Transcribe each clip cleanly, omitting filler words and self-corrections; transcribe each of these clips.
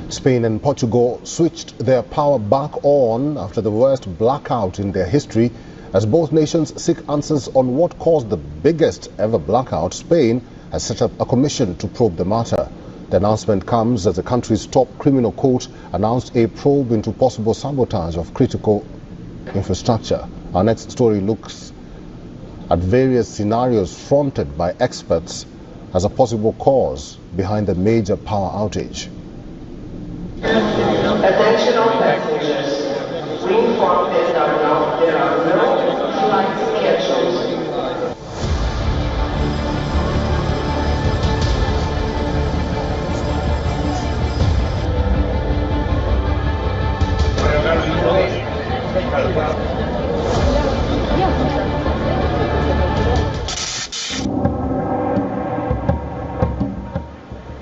Spain and Portugal switched their power back on after the worst blackout in their history. As both nations seek answers on what caused the biggest ever blackout, Spain has set up a commission to probe the matter. The announcement comes as the country's top criminal court announced a probe into possible sabotage of critical infrastructure. Our next story looks at various scenarios fronted by experts as a possible cause behind the major power outage. Attention all passengers. We inform that there are no flight schedules.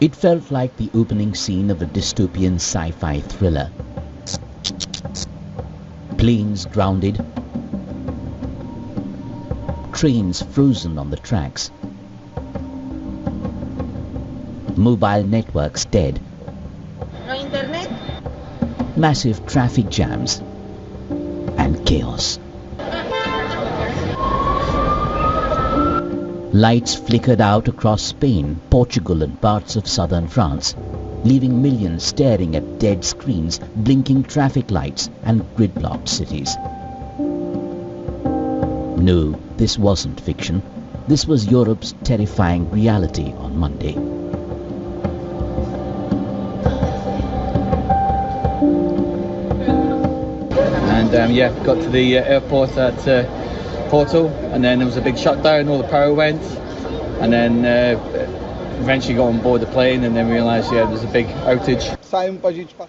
It felt like the opening scene of a dystopian sci-fi thriller. Planes grounded, trains frozen on the tracks, mobile networks dead, no internet, massive traffic jams, and chaos. Lights flickered out across Spain, Portugal and parts of southern France, leaving millions staring at dead screens, blinking traffic lights and gridlocked cities. No, this wasn't fiction. This was Europe's terrifying reality on Monday. And got to the airport at Porto, and then there was a big shutdown, all the power went, and then eventually got on board the plane and then realized there was a big outage.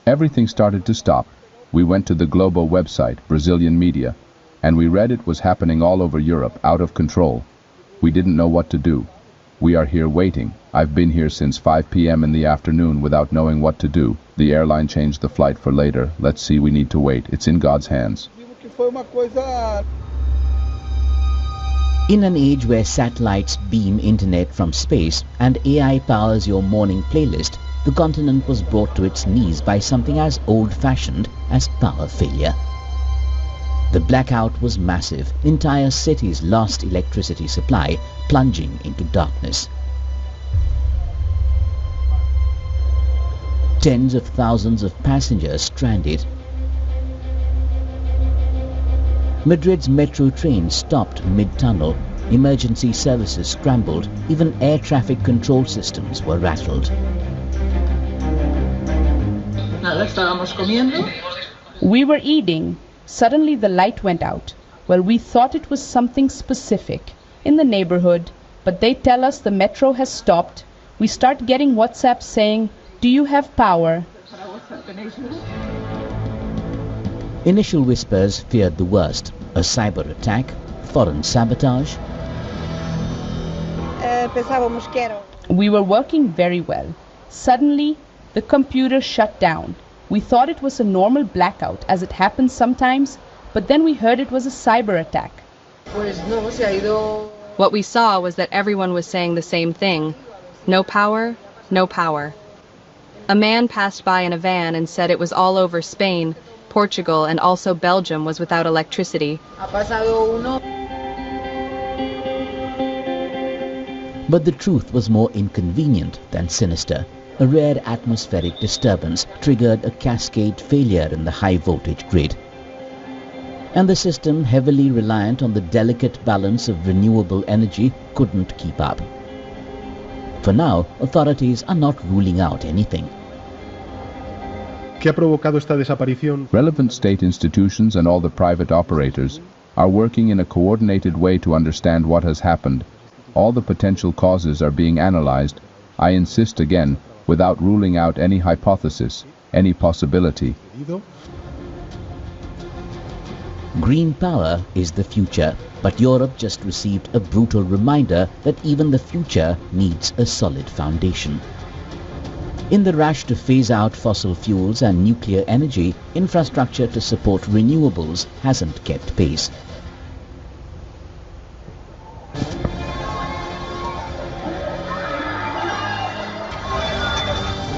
Everything started to stop. We went to the global website, Brazilian media, and we read it was happening all over Europe, out of control. We didn't know what to do. We are here waiting. I've been here since 5 p.m. in the afternoon without knowing what to do. The airline changed the flight for later. Let's see, we need to wait. It's in God's hands. In an age where satellites beam internet from space and AI powers your morning playlist, the continent was brought to its knees by something as old-fashioned as power failure. The blackout was massive. Entire cities lost electricity supply, plunging into darkness. Tens of thousands of passengers stranded. Madrid's metro train stopped mid-tunnel. Emergency services scrambled. Even air traffic control systems were rattled. We were eating. Suddenly the light went out. Well, we thought it was something specific in the neighborhood, but they tell us the metro has stopped. We start getting WhatsApp saying, "Do you have power?" Initial whispers feared the worst. A cyber attack, foreign sabotage. We were working very well. Suddenly, the computer shut down. We thought it was a normal blackout, as it happens sometimes, but then we heard it was a cyber attack. What we saw was that everyone was saying the same thing. No power, no power. A man passed by in a van and said it was all over Spain, Portugal, and also Belgium was without electricity. But the truth was more inconvenient than sinister. A rare atmospheric disturbance triggered a cascade failure in the high-voltage grid. And the system, heavily reliant on the delicate balance of renewable energy, couldn't keep up. For now, authorities are not ruling out anything. Relevant state institutions and all the private operators are working in a coordinated way to understand what has happened. All the potential causes are being analyzed. I insist again, without ruling out any hypothesis, any possibility. Green power is the future, but Europe just received a brutal reminder that even the future needs a solid foundation. In the rush to phase out fossil fuels and nuclear energy, infrastructure to support renewables hasn't kept pace.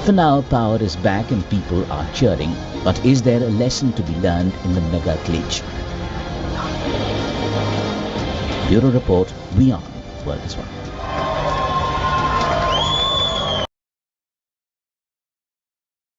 For now, power is back and people are cheering. But is there a lesson to be learned in the mega glitch? Bureau Report, WION, World is One.